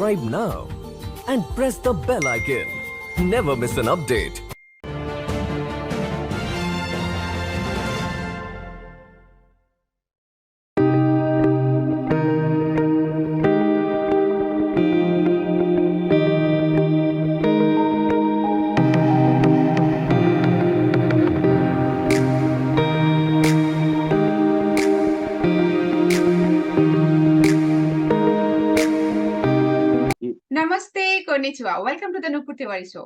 subscribe now and press the bell icon. Never miss an update. नमस्ते, कोनिचिवा, welcome to the Nupur Tiwari show.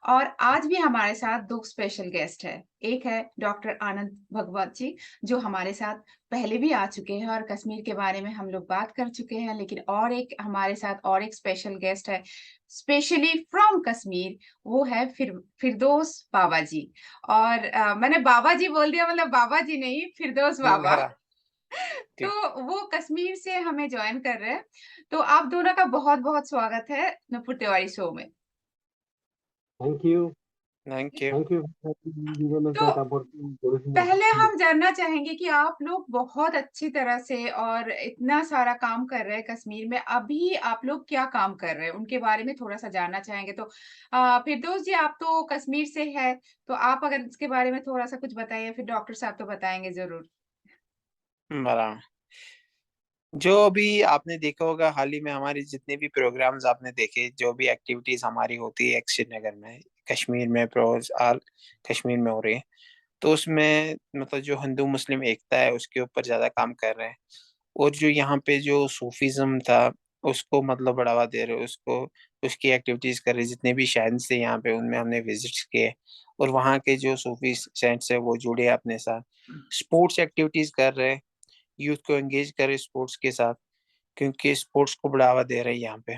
और आज भी हमारे साथ दो स्पेशल गेस्ट है। एक है डॉक्टर आनंद भगवत जी, जो हमारे साथ पहले भी आ चुके हैं और कश्मीर के बारे में हम लोग बात कर चुके हैं। लेकिन और एक हमारे साथ और एक स्पेशल गेस्ट है, स्पेशली फ्रॉम कश्मीर, वो है फिरदौस बाबा जी। और मैंने बाबा जी बोल दिया, मतलब बाबा जी नहीं, फिरदौस बाबा। हाँ, तो ठीक। वो कश्मीर से हमें ज्वाइन कर रहे हैं। तो आप दोनों का बहुत-बहुत स्वागत है नुपुर तिवारी शो में। Thank you. Thank you. Thank you for giving us तो that opportunity. पहले हम जानना चाहेंगे कि आप लोग बहुत अच्छी तरह से और इतना सारा काम कर रहे हैं कश्मीर में। अभी आप लोग क्या काम कर रहे हैं? उनके बारे में थोड़ा-सा जानना चाहेंगे। तो फिरदौस जी, आप तो कश्मीर से हैं, तो आप अगर इसके बारे में थोड़ा-सा कुछ बताइए, फिर डॉक्टर साहब तो बताएँगे ज़रूर। बराबर। जो अभी आपने देखा होगा हाल ही में हमारे जितने भी प्रोग्राम्स आपने देखे, जो भी एक्टिविटीज़ हमारी होती है श्रीनगर में, कश्मीर में कश्मीर में हो रही है, तो उसमें मतलब जो हिंदू मुस्लिम एकता है उसके ऊपर ज़्यादा काम कर रहे हैं। और जो यहाँ पे जो सूफीज़्म था, उसको मतलब बढ़ावा दे रहे हैं, उसको उसकी एक्टिविटीज़ कर रहे हैं। जितने भी शाइन्स थे यहाँ पे उनमें हमने विज़िट्स किए और वहाँ के जो सूफी सेंट्स हैं वो जुड़े अपने साथ। स्पोर्ट्स एक्टिविटीज़ कर रहे हैं, यूथ को एंगेज कर रहे हैं स्पोर्ट्स के साथ, क्योंकि स्पोर्ट्स को बढ़ावा दे रहे हैं यहाँ पे।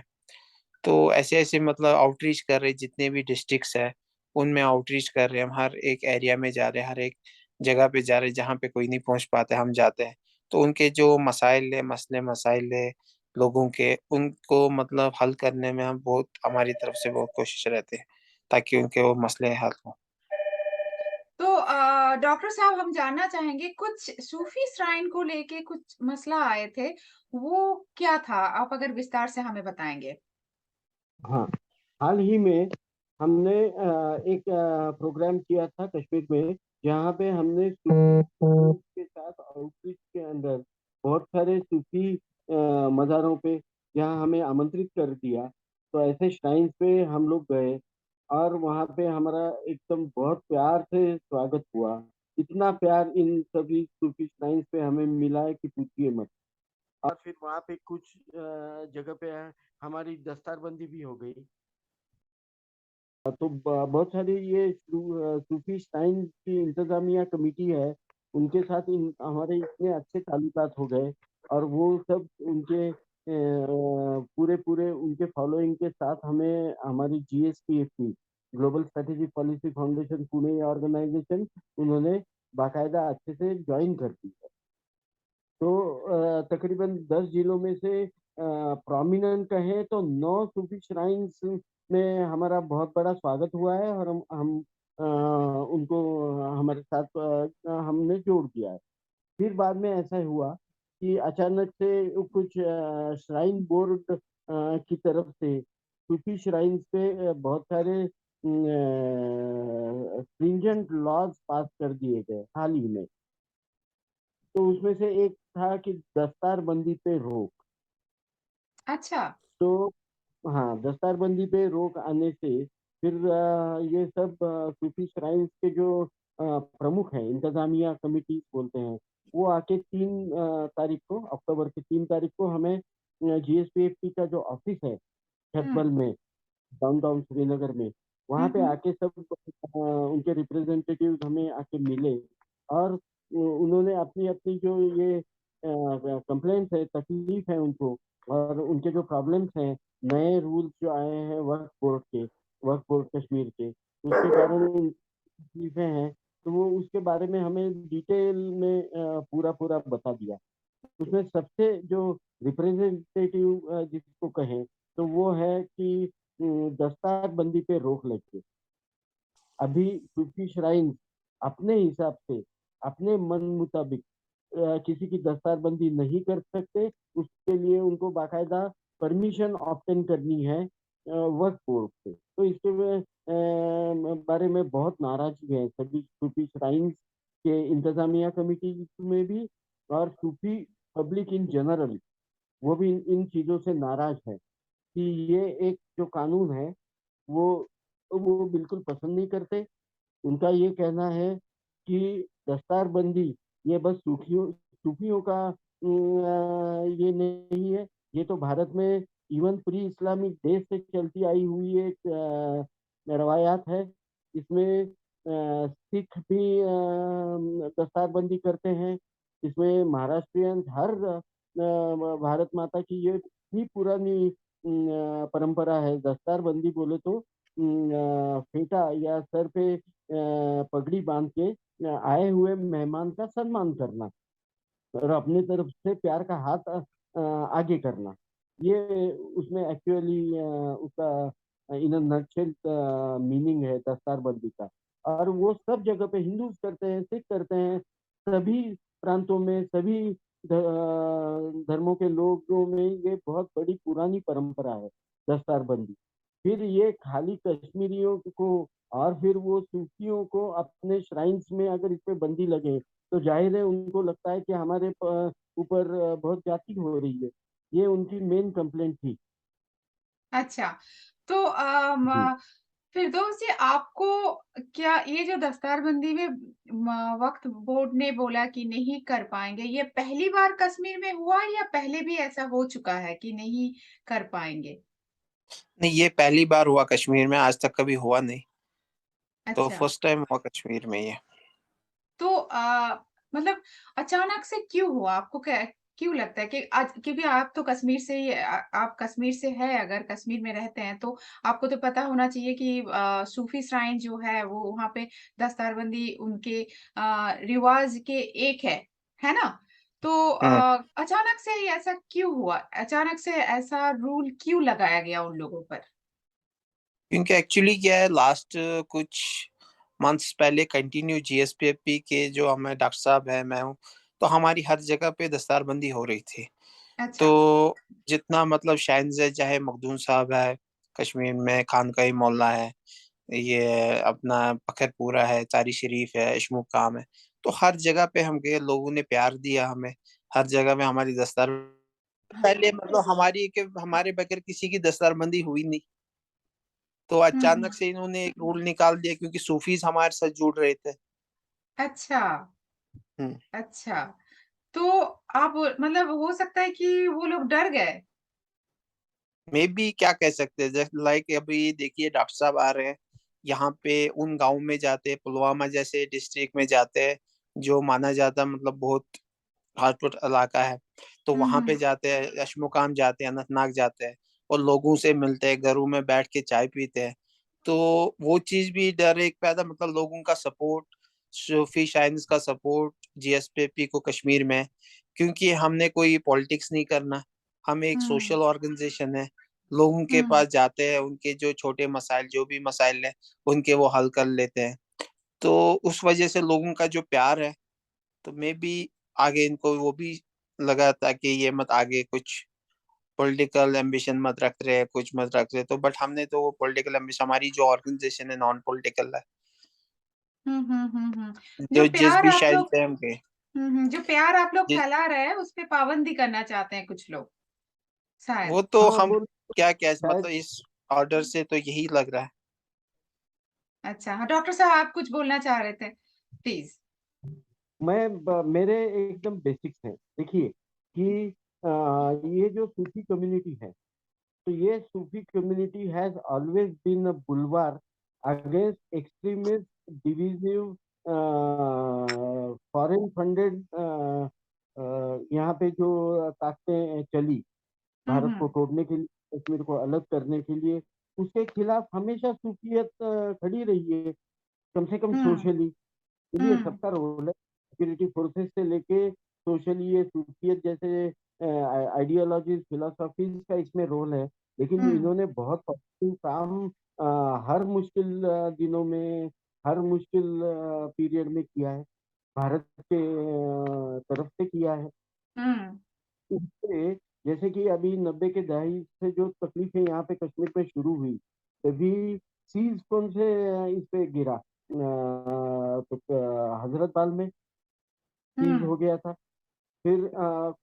तो ऐसे-ऐसे मतलब आउटरीच कर रहे हैं, जितने भी डिस्ट्रिक्ट्स हैं, उनमें आउटरीच कर रहे हैं। हम हर एक एरिया में जा रहे हैं, हर एक जगह पे जा रहे हैं, जहाँ पे कोई नहीं पहुँच पाता है, हम जाते हैं। तो उनके जो मसाइल है, मसले-मसाइल है लोगों के, उनको मतलब हल करने में हम बहुत हमारी तरफ से बहुत कोशिश रहती है, ताकि उनके वो मसले हल हों। तो डॉक्टर साहब, हम जानना चाहेंगे, कुछ सूफी श्राइन को लेके कुछ मसला आए थे, वो क्या था? आप अगर विस्तार से हमें बताएँगे। हाँ, हाल ही में हमने एक प्रोग्राम किया था कश्मीर में, जहाँ पे हमने सूफी के साथ आउटरीच के अंदर बहुत सारे सूफी मज़ारों पे जहाँ हमें आमंत्रित कर दिया, तो ऐसे श्राइन्स पे हम लोग गए और वहाँ पे हमारा एकदम बहुत प्यार से स्वागत हुआ। इतना प्यार इन सभी सूफी श्राइन्स पे हमें मिला है कि पूछिए मत। और फिर वहाँ पे कुछ जगह पे हमारी दस्तारबंदी भी हो गई। तो बहुत सारी ये सूफी श्राइन की इंतजामिया कमेटी है, उनके साथ हमारे इतने अच्छे ताल्लुकात हो गए और वो सब उनके पूरे पूरे उनके फॉलोइंग के साथ हमें हमारी GSPFP, global strategy policy foundation Pune organisation, उन्होंने बाकायदा अच्छे से ज्वाइन कर दी है। तो तकरीबन 10 जिलों में से प्रोमिनेंट कहें तो 9 सूफी श्राइन्स में हमारा बहुत बड़ा स्वागत हुआ है और हम उनको हमारे साथ हमने जोड़ दिया है। फिर बाद में ऐसा हुआ कि अचानक से कुछ श्राइन बोर्ड की तरफ से सूफी श्राइन्स पे बहुत सारे स्ट्रिंजेंट लॉज पास कर दिए गए हाल ही में। तो उसमें से एक था कि दस्तारबंदी पे रोक। अच्छा। तो हाँ, दस्तारबंदी पे रोक आने से फिर ये सब सूफी श्राइन्स के जो प्रमुख हैं, इंतजामिया कमिटी बोलते हैं, वो आके 3 तारीख को, अक्टूबर की 3 तारीख को हमें GSPFP का जो ऑफिस है हुँ। छतबल में, डाउनटाउन श्रीनगर में, हुँ, वहाँ पे हुँ। आके सब उनके रिप्रेजेंटेटिव्स हमें आके मिले और उन्होंने अपनी-अपनी जो ये कंप्लेंट्स है, तकलीफ है उनको और उनके जो प्रॉब्लम्स हैं, नए रूल्स जो आए हैं वर्क बोर्ड कश्मीर के, उसके कारण तकलीफें हैं, तो वो उसके बारे में हमें डिटेल में पूरा-पूरा बता दिया। उसमें सबसे जो रिप्रेजेंटेटिव जिसको कहें, तो वो है कि दस्तारबंदी पे रोक लगे। अभी सूफी श्राइन अपने हिसाब से, अपने मन मुताबिक किसी की दस्तारबंदी नहीं कर सकते, उसके लिए उनको बाकायदा परमिशन ऑब्टेन करनी है वक्फ बोर्ड से। तो इसके बारे में बहुत नाराजगी है सभी सूफी श्राइन्स के इंतजामिया कमेटी में भी, और सूफी पब्लिक इन जनरल, वो भी इन चीजों से नाराज है कि ये एक जो कानून है वो वो बिल्कुल पसंद नहीं करते। उनका ये कहना है कि दस्तारबंदी ये बस सूफियों का ये नहीं है, ये तो भारत में इवन प्री इस्लामिक देश से चलती आई हुई एक रवायात है। इसमें सिख भी दस्तारबंदी करते हैं। इसमें महाराष्ट्रियन हर भारत माता की ये इतनी पुरानी परंपरा है। दस्तारबंदी बोले तो फेटा या सर पे पगड़ी बांध के आए हुए मेहमान का सम्मान करना और अपनी तरफ से प्यार का हाथ आगे करना, ये उसमें एक्चुअली उसका इन नटशेल मीनिंग है दस्तारबंदी का। और वो सब जगह पे हिंदू करते हैं, सिख करते हैं, सभी प्रांतों में सभी धर्मों के लोगों में ये बहुत बड़ी पुरानी परंपरा है दस्तारबंदी। फिर ये खाली कश्मीरियों को और फिर वो सूफियों को अपने श्राइन्स में अगर इस पे बंदी लगे तो जाहिर है उनको लगता है कि हमारे ऊपर बहुत जाति हो रही है। ये उनकी मेन कंप्लेंट थी। अच्छा, तो जी फिरदौस जी, आपको क्या ये जो दस्तारबंदी में वक्फ बोर्ड ने बोला कि नहीं कर पाएंगे, ये पहली बार कश्मीर में हुआ या पहले भी ऐसा हो चुका है कि नहीं कर पाएंगे? नहीं, ये पहली बार हुआ कश्मीर में, आज तक कभी हुआ नहीं। तो अच्छा, फर्स्ट टाइम हुआ कश्मीर में ये। तो मतलब अचानक से क्यों हुआ? आपको क्या क्यों लगता है कि आज, क्योंकि आप तो कश्मीर से ही आप कश्मीर से है, अगर कश्मीर में रहते हैं तो आपको तो पता होना चाहिए कि सूफी श्राइन जो है वो वहाँ पे दस्तारबंदी उनके रिवाज के एक है ना? तो हम्म अचानक से ही ऐसा क्यों हुआ? अचानक से ऐसा रूल क्यों लगाया गया उन लोगों पर? क्योंकि एक्चुअली क्या है, लास्ट कुछ मंथ्स पहले कंटिन्यू जीएसपीएफपी के जो हमें डॉक्टर साहब है, मैं हूँ, तो हमारी हर जगह पे दस्तारबंदी हो रही थी। अच्छा। तो जितना मतलब शाइन्स है, चाहे मखदूम साहब है कश्मीर में, खानकाई मोहल्ला है, ये अपना पखरपुरा है, तारी शरीफ है, इशमुकाम है, तो हर जगह पे हम गए, लोगों ने प्यार दिया हमें। हर जगह में हमारी दस्तार पहले मतलब हमारी के हमारे बगैर किसी की दस्तारबंदी हुई नहीं। तो हम्म। अचानक से इन्होंने एक रूल निकाल दिया क्योंकि सूफीज हमारे साथ जुड़ रहे थे। अच्छा। हम्म अच्छा, तो आप मतलब हो सकता है कि वो लोग डर गए। मे बी क्या कह सकते हैं, जैसे लाइक अभी देखिए डॉक्टर साहब आ रहे हैं यहाँ पे, उन गांव में जाते हैं, पुलवामा जैसे डिस्ट्रिक्ट में जाते हैं, जो माना जाता है मतलब बहुत हॉटस्पॉट इलाका है, तो वहां पे हम्म। जाते हैं, अशमुकाम जाते हैं, अनंतनाग जाते हैं, और लोगों से मिलते हैं, घरों में बैठ के चाय पीते हैं। तो वो चीज भी डर एक पैदा, मतलब लोगों का सपोर्ट, सूफी शाइन्स का सपोर्ट जीएसपीपी को कश्मीर में, क्योंकि हमने कोई पॉलिटिक्स नहीं करना, हम एक हम्म। सोशल ऑर्गेनाइजेशन है। लोगों के हम्म। पास जाते हैं, उनके जो छोटे मसाइल, जो भी मसाइल है उनके वो हल कर लेते हैं। तो उस वजह से लोगों का जो प्यार है, तो मे बी आगे इनको वो भी लगा था कि ये मत आगे कुछ पॉलिटिकल एम्बिशन मत रख रहे, कुछ मत रख रहे, तो बट हमने तो वो पॉलिटिकल एम्बिशन, हमारी जो ऑर्गेनाइजेशन है नॉन पॉलिटिकल है, जो जो जिस प्यार भी आप शायद लोग पे हम गए, जो प्यार आप लोग जिस फैला रहे हैं उस पे पाबंदी करना चाहते हैं कुछ लोग, शायद। वो तो हाँ हम वो क्या क्या मतलब शायद इस ऑर्डर से तो यही लग रहा है। अच्छा, हाँ डॉक्टर साहब, आप कुछ बोलना चाह रहे थे, प्लीज। मेरे एकदम बेसिक्स हैं। देखिए कि ये जो सूफी कम्युनिटी है, तो ये Sufi community has always been a bulwark against extremist divisive foreign funded यहाँ पे जो ताकतें चली भारत को हम्म। तोड़ने के लिए, कश्मीर को अलग करने के लिए, उसके खिलाफ हमेशा सूफियत खड़ी रही है, कम से कम हम्म। सोशली। ये हम्म। सबका रोल है, सिक्योरिटी फोर्सेस से लेके सोशली, ये सूफियत जैसे आइडियोलॉजीज फिलोसॉफीज का इसमें रोल है। लेकिन हम्म। इन्होंने बहुत पॉजिटिव काम हर मुश्किल दिनों में, हर मुश्किल पीरियड में किया है, भारत के तरफ से किया है। हम्म। इससे जैसे कि अभी 90 के दहाई से जो तकलीफें यहाँ पे कश्मीर में शुरू हुई, तभी सीज कौन से इस पे गिरा, तो हजरतबाल में सीज हम्म हो गया था। फिर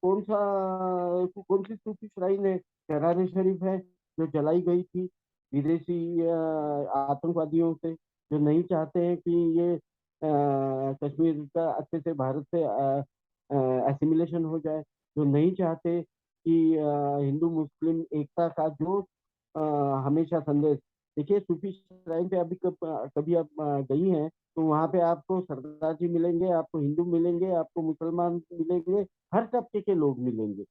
कौन सी सूफी श्राइन है, शरार शरीफ है, जो जलाई गई थी विदेशी आतंकवादियों से, जो नहीं चाहते हैं कि ये कश्मीर का अच्छे से भारत से एसिमिलेशन हो जाए, जो नहीं चाहते कि हिंदू मुस्लिम एकता का जो अ, हमेशा संदेश। देखिए सूफी श्राइन पे अभी कभी आप गई हैं, तो वहाँ पे आपको सरदार जी मिलेंगे, आपको हिंदू मिलेंगे, आपको मुसलमान मिलेंगे, हर तबके के लोग मिलेंगे।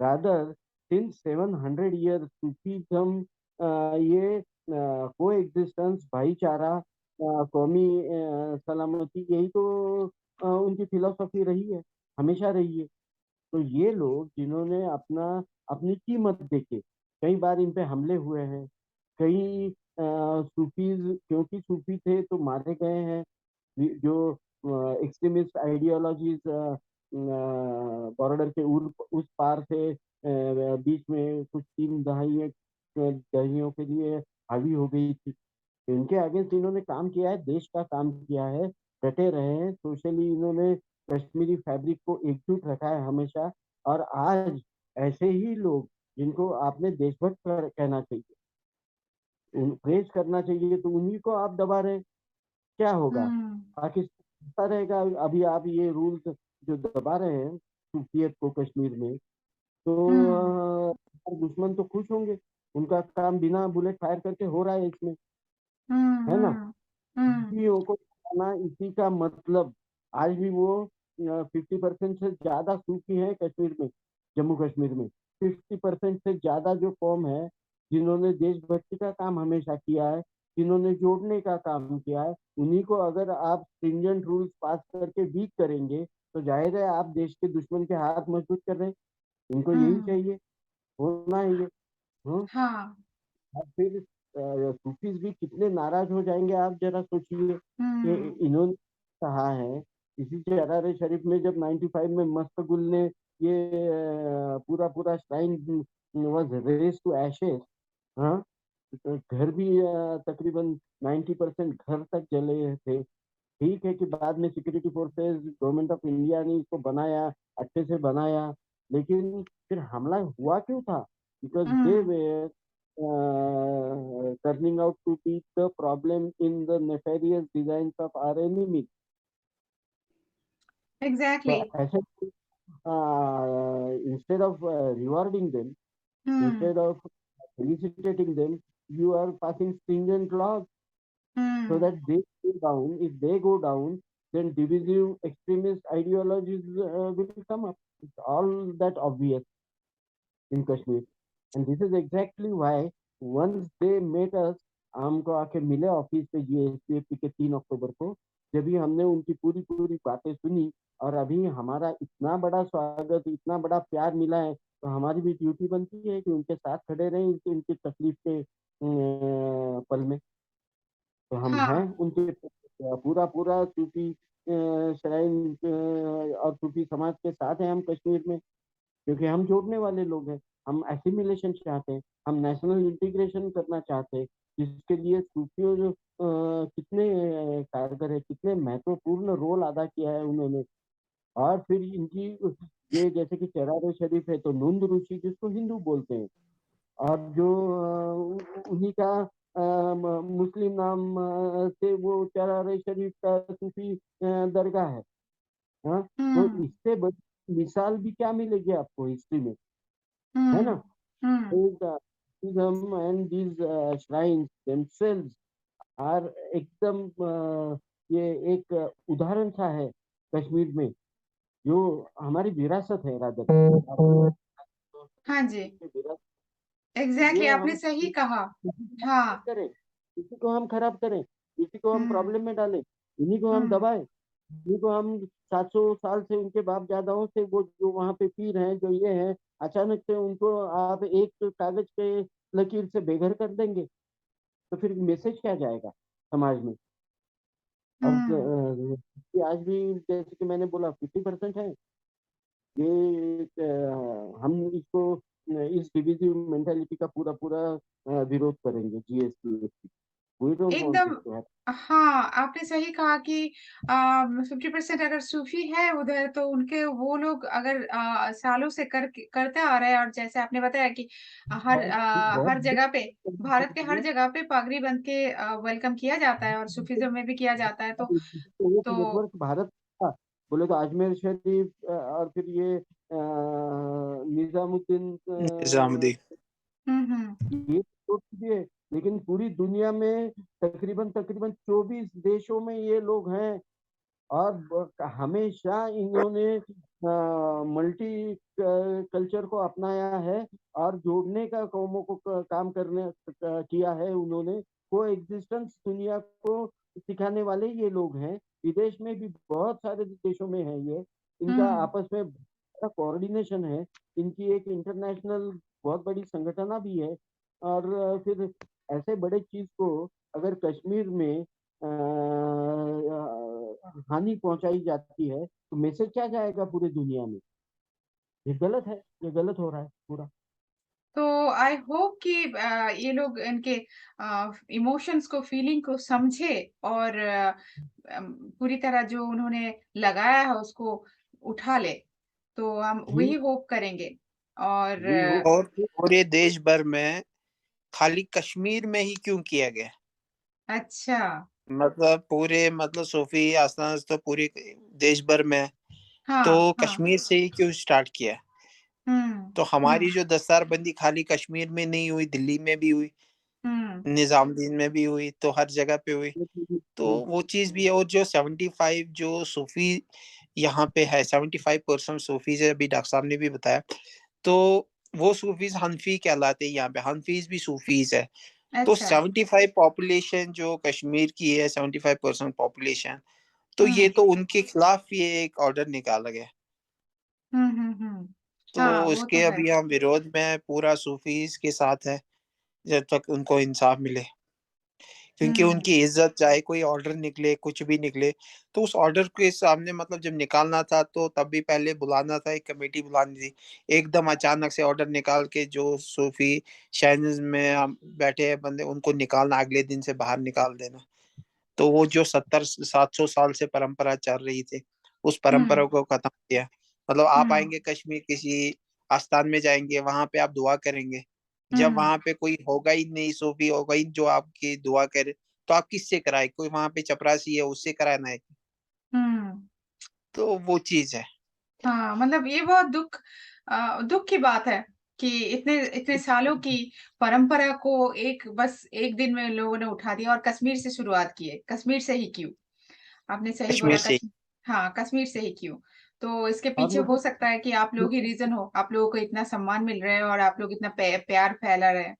रादर सिंस 700 ईयर सूफीज्म, ये को एग्जिस्टेंस, भाईचारा, कौमी सलामती, यही तो उनकी फिलोसफी रही है, हमेशा रही है। तो ये लोग जिन्होंने अपनी कीमत देके, कई बार इन पे हमले हुए हैं, कई सूफीज क्योंकि सूफी थे तो मारे गए हैं, जो एक्सट्रीमिस्ट आइडियोलॉजीज बॉर्डर के उस पार थे, बीच में कुछ 3 दहाइयों के लिए हावी हो गई थी। इनके अगेंस्ट इन्होंने काम किया है, देश का काम किया है, डटे रहे हैं सोशली, इन्होंने कश्मीरी फैब्रिक को एकजुट रखा है हमेशा। और आज ऐसे ही लोग जिनको आपने देशभक्त कहना चाहिए, प्रेज करना चाहिए, तो उन्हीं को आप दबा रहे हैं। क्या होगा? हम्म पाकिस्तान होता रहेगा। अभी आप ये रूल्स जो दबा रहे हैं सूफियत को कश्मीर में, हम्म तो दुश्मन तो खुश होंगे, उनका काम बिना बुलेट फायर करके हो रहा है इसमें, है ना? हम्म हम्म सूफियों को बताना, इसी का मतलब आज भी वो 50% से ज्यादा सूफी हैं कश्मीर में, जम्मू कश्मीर में। 50% से ज्यादा जो कौम है, जिन्होंने देशभक्ति का काम हमेशा किया है, जिन्होंने जोड़ने का काम किया है, उन्हीं को अगर आप स्ट्रिंजेंट रूल्स पास करके वीक करेंगे, तो जाहिर है आप देश के दुश्मन के हाथ मजबूत कर रहे हैं। इनको यही हम्म चाहिए, होना है ये। हाँ? हाँ और फिर सूफीज भी कितने नाराज हो जाएंगे, आप जरा सोचिए कि हम्म इन्होंने कहा है, इसी शरारे शरीफ में जब 95 में मस्तगुल ने ये पूरा पूरा shrine was raze to ashes. हाँ, तो घर भी तकरीबन 90% घर तक जले थे। ठीक है कि बाद में security forces, government of India ने इसको बनाया, अच्छे से बनाया, लेकिन फिर हमला हुआ क्यों था? Because they hmm were turning out to be the problem in the nefarious designs of our enemy. Exactly So ऐसे instead of rewarding them, hmm instead of felicitating them, you are passing stringent laws so hmm that they go down. If they go down, then divisive extremist ideologies will come up. It's all that obvious in Kashmir. And this is exactly why once they met us, हमको आके मिले office पे जीएसपीएफपी के 3 अक्टूबर को, जब भी हमने उनकी पूरी पूरी बातें सुनी, और अभी हमारा इतना बड़ा स्वागत, इतना बड़ा प्यार मिला है, तो हमारी भी ड्यूटी बनती है कि उनके साथ खड़े रहें उनकी तकलीफ के पल में। तो हम हैं हाँ उनके पूरा पूरा सूफी श्राइन और सूफी समाज के साथ हैं हम कश्मीर में, क्योंकि हम जोड़ने वाले लोग हैं। हम एसिमिलेशन चाहते हैं, हम नेशनल इंटीग्रेशन करना चाहते हैं, जिसके लिए सूफियों जो कितने कारगर है, कितने महत्वपूर्ण रोल अदा किया है उन्होंने। और फिर इनकी ये जैसे कि चरार शरीफ है, तो नूंद ऋषि जिसको हिंदू बोलते हैं, और जो उन्हीं का मुस्लिम नाम से वो चरार शरीफ का सूफी दरगाह है। हाँ, तो हम्म इससे बड़ी मिसाल भी क्या मिलेगी आपको हिस्ट्री में, है ना? हम्म हम्म Buddhism and these shrines themselves are एकदम ये एक उदाहरण सा है कश्मीर में, जो हमारी विरासत है राजत, हाँ जी विरासत। तो एग्जैक्टली ये आपने हम सही कहा किसी को हाँ खराब करें, किसी को हम खराब करें, किसी को हम हम्म प्रॉब्लम में डालें, इन्हीं को हम हम्म दबाएं, इन्हीं को हम 700 साल से उनके बाप दादाओं से वो जो वहाँ पे पीर हैं, जो ये हैं, अचानक से उनको आप एक कागज के लकीर से बेघर कर देंगे, तो फिर मैसेज क्या जाएगा समाज में? और हम्म आज भी जैसे कि मैंने बोला 50% है, ये हम इसको इस डिविजिव मेंटालिटी का पूरा पूरा विरोध करेंगे जीएसटी। वी डोंट वांट एकदम। This to happen. हाँ, आपने सही कहा कि 50% अगर सूफी है उधर, तो उनके वो लोग अगर सालों से करते आ रहे हैं, और जैसे आपने बताया कि बहुत बहुत हर जगह पे, भारत के हर है। जगह पे पगड़ी बंध के वेलकम किया जाता है, और सूफीज्म में भी किया जाता है। तो एक तो नेटवर्क भारत का बोले तो अजमेर शरीफ और फिर ये निजामुद्दीन निजामुद्दीन। हम्म। ये तो चीजें हैं, लेकिन पूरी दुनिया में तकरीबन तकरीबन 24 देशों में ये लोग हैं। और हमेशा इन्होंने मल्टी कल्चर को अपनाया है और जोड़ने का कौमों को काम करने किया है उन्होंने। को एग्जिस्टेंस दुनिया को सिखाने वाले ये लोग हैं। विदेश में भी बहुत सारे देशों में है ये। इनका हम्म। आपस में कोऑर्डिनेशन है। इनकी एक इंटरनेशनल बहुत बड़ी संगठना भी है। और फिर ऐसे बड़े चीज को अगर कश्मीर में हानि पहुंचाई जाती है तो मैसेज क्या जाएगा पूरे दुनिया में? ये गलत है। ये गलत हो रहा है पूरा। तो आई होप कि ये लोग इनके इमोशंस को, फीलिंग को समझे, और पूरी तरह जो उन्होंने लगाया है उसको उठा ले। तो हम वी वही होप करेंगे। और वी होप। और पूरे देश भर में खाली कश्मीर में ही क्यों किया गया? अच्छा। मतलब पूरे मतलब सूफी आस्थान तो पूरे देश भर में है, हाँ, तो हाँ। कश्मीर से ही क्यों स्टार्ट किया? हम्म। तो हमारी हम्म। जो दस्तारबंदी खाली कश्मीर में नहीं हुई, दिल्ली में भी हुई, हम्म। निजामुद्दीन में भी हुई, तो हर जगह पे हुई। तो वो चीज भी है। और जो 75 जो सूफी यहाँ पे है, 75% सूफीज है, अभी डॉक्टर साहब ने भी बताया। तो वो सूफीज हनफी कहलाते हैं, यहाँ पे हनफीज भी सूफीज है। तो अच्छा। 75 पॉपुलेशन जो कश्मीर की है, 75% पॉपुलेशन, तो ये हम्म। तो उनके खिलाफ ये एक ऑर्डर निकाला गया। हम्म। तो हाँ, वो तो उसके है। अभी हम विरोध में हैं, पूरा सूफीज के साथ है, जब तक उनको इंसाफ मिले। क्योंकि हम्म। उनकी इज्जत, चाहे कोई ऑर्डर निकले, कुछ भी निकले, तो उस ऑर्डर के सामने मतलब जब निकालना था तो तब भी पहले बुलाना था, एक कमेटी बुलानी थी। एकदम अचानक से ऑर्डर निकाल के जो सूफी शाइनिज में हम बैठे हैं बंदे, उनको निकालना, अगले दिन से बाहर निकाल देना। तो वो जो 700 साल से परंपरा चल रही थी, उस परंपरा हम्म। को खत्म किया। मतलब आप हम्म। आएंगे कश्मीर, किसी आस्थान में जाएंगे, वहां पे आप दुआ करेंगे। जब हम्म। वहां पे कोई होगा ही नहीं, सूफी होगा ही जो आपकी दुआ करे, तो आप किससे कराए? कोई वहां पे चपरासी है, उससे कराना है? हम्म। तो वो चीज है। हाँ, मतलब ये बहुत दुख की बात है कि इतने इतने सालों की परंपरा को एक बस एक दिन में लोगों ने उठा दिया, और कश्मीर से शुरुआत की है। कश्मीर से ही क्यों? आपने सही कश्मीर बोला, से। कश्मीर। हाँ, कश्मीर से ही क्यों? तो इसके और पीछे हो सकता है कि आप लोग ही रीजन हो, आप लोगों को इतना सम्मान मिल रहा है और आप लोग इतना प्यार फैला रहे हैं।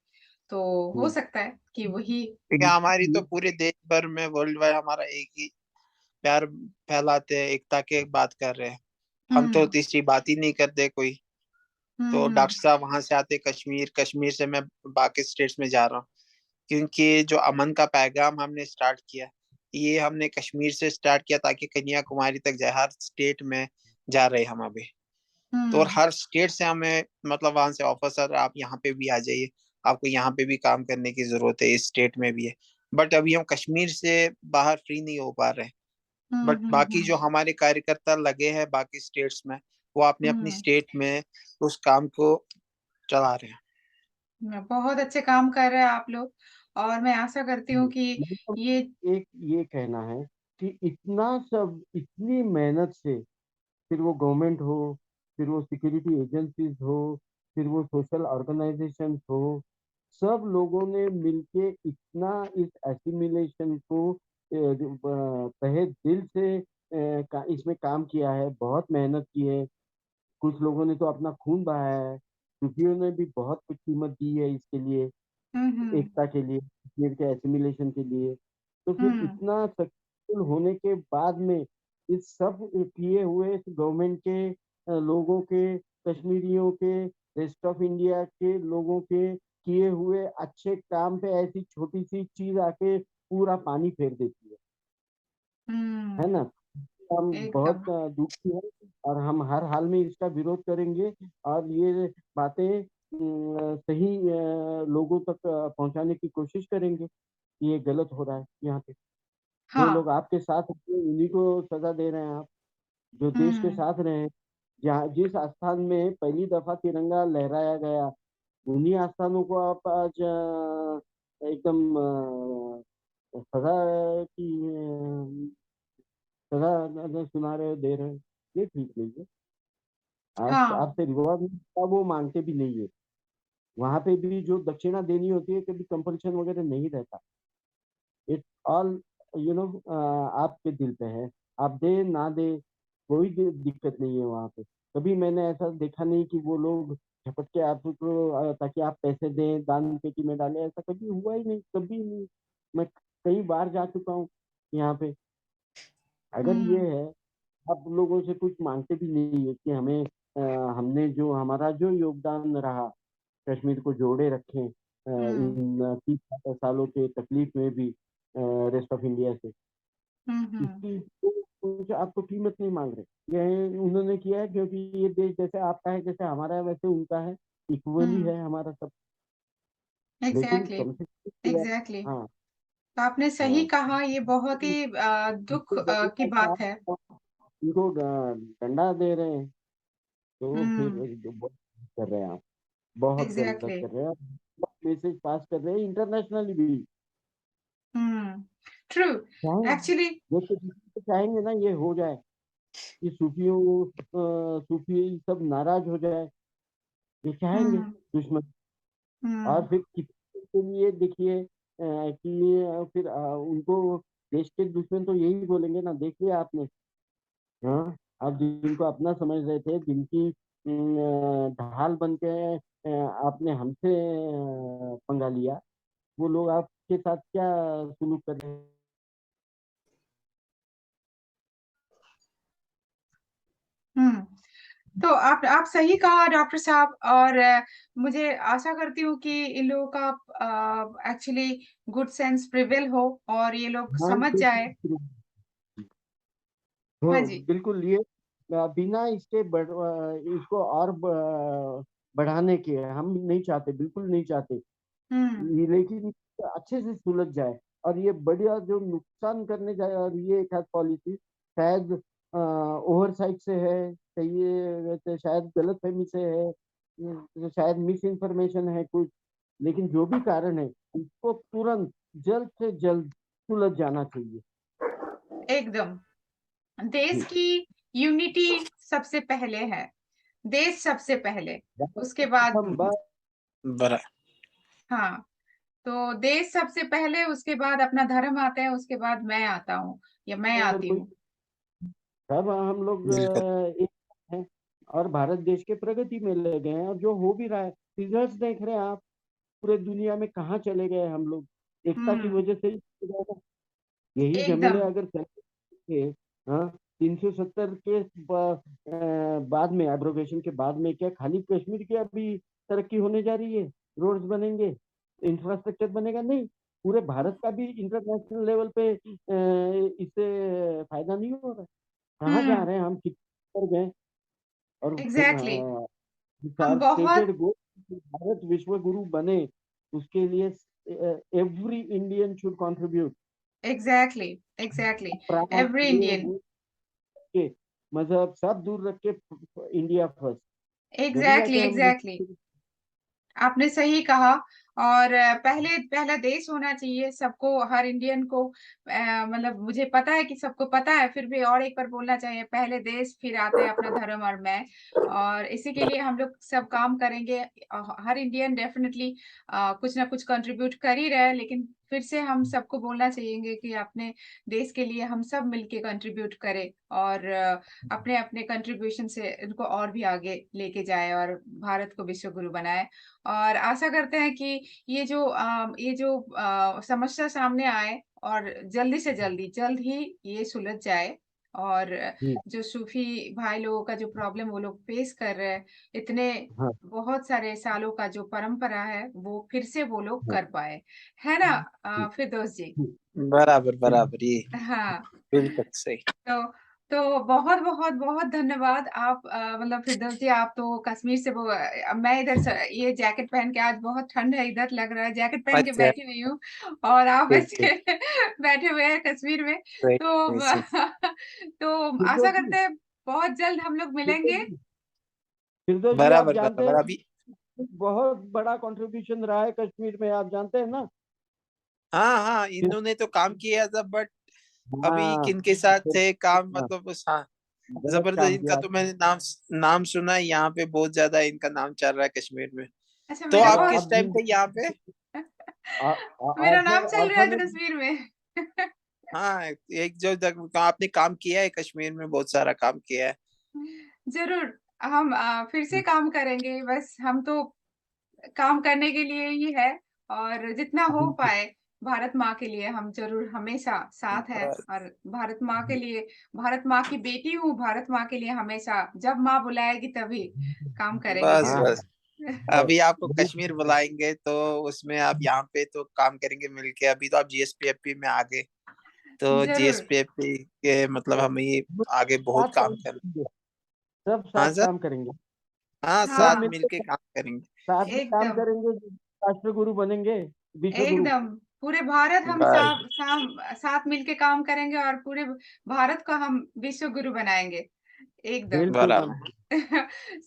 तो हो सकता है कि वही। क्योंकि हमारी तो पूरे देश भर में, वर्ल्ड वाइड हमारा एक ही प्यार फैलाते हैं, एकता के बात कर रहे हैं। हम तो हम्म। तीसरी बात ही नहीं करते कोई। तो हम्म। डॉक्टर साहब वहां से आते कश्मीर, कश्मीर से मैं बाकी स्टेट्स में जा रहा हूँ। क्योंकि जो अमन का पैगाम हमने स्टार्ट किया, ये हमने कश्मीर से स्टार्ट किया, ताकि कन्याकुमारी तक जाए। हर स्टेट में जा रहे हम अभी। तो और हम्म। हर स्टेट से हमें मतलब वहां से ऑफिसर, आप यहाँ पे भी आ जाइए, आपको यहाँ पे भी काम करने की जरूरत है, इस स्टेट में भी है। बट अभी हम कश्मीर से बाहर फ्री नहीं हो पा रहे। बट बाकी हम्म। जो हमारे कार्यकर्ता लगे हैं बाकी स्टेट्स में, वो अपने अपनी हम्म। स्टेट में उस काम को चला रहे हैं। बहुत अच्छे काम कर रहे हैं आप लोग, और मैं आशा करती हूँ कि मतलब ये। एक ये कहना है कि इतना सब इतनी मेहनत से, फिर वो गवर्नमेंट हो, फिर वो सिक्योरिटी एजेंसीज हो, फिर वो सोशल ऑर्गेनाइजेशन हो, सब लोगों ने मिलके इतना इस एसिमिलेशन को तहे दिल से इसमें काम किया है, बहुत मेहनत की है। कुछ लोगों ने तो अपना खून बहाया है। सूफियों ने भी बहुत कुछ कीमत दी है इसके लिए, हम्म। एकता के लिए, कश्मीर के एसिमिलेशन के लिए। तो फिर हम्म। इतना सक्सेसफुल होने के बाद में इस सब किए हुए इस गवर्नमेंट के लोगों के, कश्मीरियों के, रेस्ट ऑफ इंडिया के लोगों के किए हुए अच्छे काम पे ऐसी छोटी सी चीज आके पूरा पानी फेर देती है हम्म। ना? हम बहुत एकदम। दुखी हैं और हम हर हाल में इसका विरोध करेंगे और ये बातें सही लोगों तक पहुंचाने की कोशिश करेंगे कि ये गलत हो रहा है यहाँ पे। जो हाँ। लोग आपके साथ हैं उन्हीं को सजा दे रहे हैं आप, जो देश के हम्म। साथ रहे हैं। जहाँ जिस स्थान में पहली दफा तिरंगा लहराया गया, उन्हीं स्थानों को आप आज एकदम सजा की सजा सुना रहे हो, दे रहे हो। ये ठीक नहीं है। आज हाँ। आपसे रिवॉर्ड वो मांगते भी नहीं है। वहां पे भी जो दक्षिणा देनी होती है कभी कंपल्शन वगैरह नहीं रहता। इट्स ऑल आपके दिल पे है। आप दे ना दे, कोई दिक्कत नहीं है वहां पे। कभी मैंने ऐसा देखा नहीं कि वो लोग झपट के आपको ताकि आप पैसे दें दान पेटी में डालें, ऐसा कभी हुआ ही नहीं, कभी नहीं। मैं कई बार जा चुका हूँ यहाँ पे। अगर ये हम्म। है, आप लोगों से कुछ मांगते भी नहीं है कि हमें हमने जो हमारा जो योगदान रहा कश्मीर को जोड़े रखें हम्म। इन 30 सालों के तकलीफ में भी रेस्ट ऑफ इंडिया से, हम्म। इसकी कुछ आपको कीमत नहीं मांग रहे। ये उन्होंने किया है क्योंकि ये देश जैसे आपका है, जैसे हमारा है, वैसे उनका है, इक्वली हम्म। है हमारा सब। लेकिन एग्जैक्टली। कम से कम एग्जैक्टली। हाँ तो आपने सही हाँ, कहा, ये बहुत ही दुख इससे बड़ी की बात है, बात है। आप उनको डंडा दे रहे हैं, तो फिर हम्म। बहुत कर रहे हैं आप, बहुत गलत एग्जैक्टली। कर रहे हैं। मैसेज पास कर रहे हैं इंटरनेशनली भी। हम्म। ट्रू। चाहेंगे, एक्चुअली। जैसे तो चाहेंगे ना ये हो जाए कि सूफी सब नाराज हो जाए, ये चाहेंगे हम्म। दुश्मन। और हम्म। फिर किसी के लिए देखिए कि फिर उनको देश के दुश्मन तो यही बोलेंगे ना, देखिए आपने। हाँ, आप जिनको अपना समझ रहे थे, जिनकी ढाल बन के आपने हमसे पंगा लिया, वो लोग आपके साथ क्या सुलूक कर रहे हैं। हम्म। तो आप सही कहा डॉक्टर साहब, और मुझे आशा करती हूँ कि इन लोगों का एक्चुअली गुड सेंस प्रिवेल हो और ये लोग हाँ, समझ जाए। हो हाँ जी। बिल्कुल। ये बिना इसके इसको और बढ़ाने के हम नहीं चाहते, बिल्कुल नहीं चाहते। हम्म। लेकिन अच्छे से सुलझ जाए और ये बढ़िया जो नुकसान करने जाए, और ये एक पॉलिसी शायद ओवरसाइट से है, तो शायद गलतफहमी से है, शायद मिस इन्फॉर्मेशन है कुछ। लेकिन जो भी कारण है, इसको तुरंत जल्द से जल्द सुलझ जाना चाहिए। एकदम। देश जी। की यूनिटी सबसे पहले है। देश सबसे पहले, उसके बाद। हम बस बरा हाँ। तो देश सबसे पहले, उसके बाद अपना धर्म आता है, उसके बाद मैं आता हूँ या मैं अगर आती कोई, हूँ। सब हम लोग बिल्कुल। एक हैं और भारत देश के प्रगति में लगे हैं, और जो हो भी रहा है, रिजल्ट्स देख रहे हैं आप। पूरे दुनिया में कहाँ चले गए हम लोग, एकता की हम्म। वजह से ही चले गए ना। यही झमेले एकदम। अगर चले थे, हाँ, 370 के बाद में, एब्रोगेशन के बाद में, क्या खाली कश्मीर की अभी तरक्की होने जा रही है? रोड्स बनेंगे, इंफ्रास्ट्रक्चर बनेगा? नहीं, पूरे भारत का भी इंटरनेशनल लेवल पे इससे फायदा नहीं हो रहा है। कहाँ जा हम्म। रहे हैं हम, कितने पर गए? और फिर एग्जैक्टली। हम आर बहुत। स्टेटेड गोल, भारत विश्व गुरु बने, उसके लिए every Indian should contribute. Exactly. Exactly. प्राण, एवरी ये इंडियन। वो के मजहब सब दूर रख के इंडिया फर्स्ट, जभी एग्जैक्टली। जाके हम एग्जैक्टली। आपने सही कहा। और पहले पहला देश होना चाहिए सबको, हर इंडियन को। मतलब मुझे पता है कि सबको पता है, फिर भी और एक बार बोलना चाहिए, पहले देश फिर आता है अपना धर्म और मैं। और इसी के लिए हम लोग सब काम करेंगे। हर इंडियन डेफिनेटली कुछ ना कुछ कंट्रीब्यूट कर ही रहे हैं, लेकिन फिर से हम सबको बोलना चाहिए कि अपने देश के लिए हम सब मिलके कंट्रीब्यूट करें, और अपने अपने कंट्रीब्यूशन से इनको और भी आगे लेके जाए और भारत को विश्व गुरु बनाए। और आशा करते हैं कि ये जो समस्या सामने आए, और जल्दी से जल्द ही ये सुलझ जाए। और जी। जो सूफी भाई लोगों का जो प्रॉब्लम वो लोग फेस कर रहे हैं, इतने हाँ बहुत सारे सालों का जो परंपरा है, वो फिर से वो लोग हाँ कर पाए। है ना जी, फिरदौस जी? जी, बराबर बिल्कुल। बराबर, ये हाँ। बिल्कुल सही। तो तो बहुत बहुत बहुत धन्यवाद। आप मतलब फिरदौस जी, आप तो कश्मीर से मैं इधर ये जैकेट पहन के, आज बहुत ठंड है इधर, लग रहा है जैकेट पहन के अच्छा, बैठी हुई हूँ और आप ठीक, ऐसे बैठे हुए हैं कश्मीर में। great, तो amazing. तो आशा फिरदौस जी, करते हैं बहुत जल्द हम लोग फिरदौस मिलेंगे। जी, फिरदौस जी, आप बराबर, जानते बराबर। हैं अभी बहुत बड़ा कंट्रीब्यूशन रहा है कश्मीर में, आप जानते हैं ना। हाँ, हाँ, फिर इन्होंने तो काम किया था, बट अभी हाँ, किनके साथ फिर थे काम, हाँ, मतलब उस, हाँ, गलत जबरदस्त। काम इनका किया। तो मैंने नाम सुना है, यहाँ पे बहुत ज्यादा इनका नाम चल रहा है कश्मीर में। अच्छा, तो मेरा आप बहुत किस टाइम थे यहाँ पे? मेरा ऑफर नाम चल रहा ऑफर है में। तो कश्मीर में। हाँ, एक जो आपने काम किया है कश्मीर में, बहुत सारा काम किया है। जरूर हम फिर से काम करेंगे, बस हम तो काम करने के लिए ही है, और जितना हो पाए भारत माँ के लिए हम जरूर हमेशा साथ है। बस, और भारत माँ के लिए, भारत माँ की बेटी हूँ, भारत माँ के लिए हमेशा जब माँ बुलाएगी तभी काम करेंगे बस, हाँ, जरूर। बस। बस अभी आपको यही कश्मीर बुलाएंगे तो उसमें आप यहाँ पे तो काम करेंगे मिलके। अभी तो आप जीएसपीएफपी में आ गए, तो जरूर। जीएसपीएफपी के मतलब हमें आगे बहुत साथ काम काम करना। करेंगे, सब हाँ साथ सर, काम करेंगे, हाँ, सब साथ हाँ, मिलके मिलकर काम करेंगे। साथ में काम एकदम करेंगे, राष्ट्रगुरु बनेंगे, विश्व गुरु। एकदम पूरे भारत हम बस, साथ मिलके काम करेंगे और पूरे भारत को हम विश्व गुरु बनाएंगे। एकदम। बिल्कुल बराबर। बनेंगे।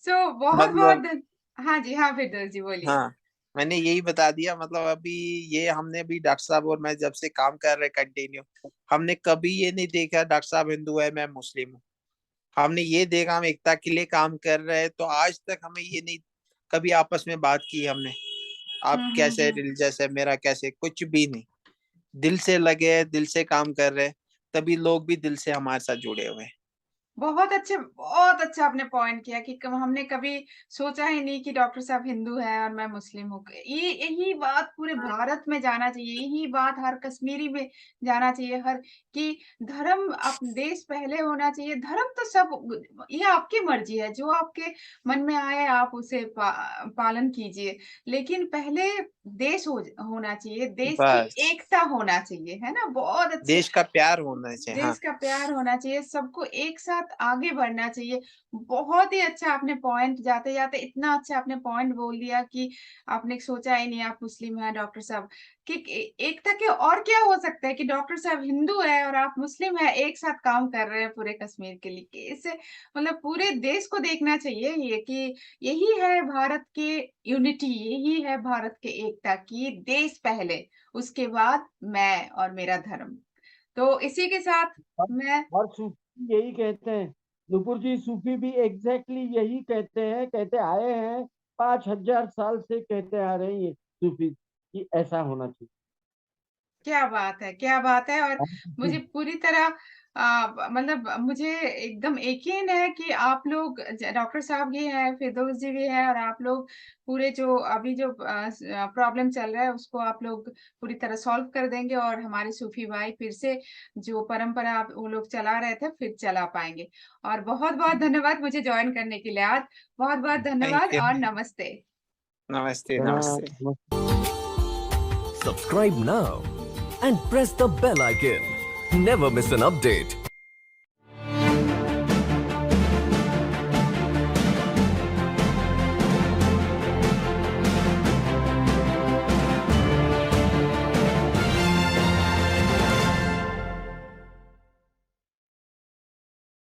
बहुत बहुत मतलब, हाँ जी, हाँ फिरदौस जी बोलिए। हाँ, मैंने यही बता दिया। मतलब अभी ये हमने भी डॉक्टर साहब और मैं जब से काम कर रहे कंटिन्यू, हमने कभी ये नहीं देखा डॉक्टर साहब हिंदू है मैं मुस्लिम हूँ। हमने ये देखा हम एकता के लिए काम कर रहे हैं, तो आज तक हमें ये नहीं कभी आपस में बात की हमने, आप कैसे हम्म। रिलीजियस है, मेरा कैसे, कुछ भी नहीं। दिल से लगे हैं, दिल से काम कर रहे हैं, तभी लोग भी दिल से हमारे साथ जुड़े हुए हैं। बहुत अच्छा आपने पॉइंट किया कि हमने कभी सोचा ही नहीं कि डॉक्टर साहब हिंदू है और मैं मुस्लिम हूँ। ये यही बात पूरे भारत में जाना चाहिए, यही बात हर कश्मीरी में जाना चाहिए, हर कि धर्म अपने देश पहले होना चाहिए। धर्म तो सब ये आपकी मर्जी है, जो आपके मन में आए आप उसे पालन कीजिए, लेकिन पहले देश होना चाहिए, देश की बस, एकता होना चाहिए, है ना। बहुत अच्छे, देश का प्यार होना चाहिए। हाँ, देश का प्यार होना चाहिए, सबको एक साथ आगे बढ़ना चाहिए। बहुत ही अच्छा आपने पॉइंट, जाते जाते इतना अच्छा आपने पॉइंट बोल दिया कि आपने सोचा ही नहीं आप मुस्लिम हैं डॉक्टर साहब, कि एकता के और क्या हो सकता है कि डॉक्टर साहब हिंदू है और आप मुस्लिम है, एक साथ काम कर रहे हैं पूरे कश्मीर के लिए। कि इससे मतलब पूरे देश को देखना चाहिए ये कि यही है भारत के यूनिटी, यही है भारत के एकता की, देश पहले, उसके बाद मैं और मेरा धर्म। तो इसी के साथ और मैं और सूफी यही कहते हैं, नुपुर जी, सूफी भी एग्जैक्टली यही कहते हैं, कहते आए हैं, 5,000 साल से कहते आ रहे हैं ये सूफी कि ऐसा होना चाहिए। क्या बात है, क्या बात है। और मुझे हम- पूरी तरह मतलब मुझे एकदम यकीन है कि आप लोग, डॉक्टर साहब भी हैं, फिरदौस जी भी हैं, और आप लोग पूरे जो अभी जो प्रॉब्लम चल रहा है उसको आप लोग पूरी तरह सॉल्व कर देंगे, और हमारे सूफी भाई फिर से जो परंपरा वो लोग चला रहे थे फिर चला पाएंगे। और बहुत बहुत धन्यवाद मुझे ज्वाइन करने के लिए आज। बहुत बहुत थैंक धन्यवाद यू। और नमस्ते। नमस्ते, नमस्ते। Subscribe now and press the bell icon. Never miss an update.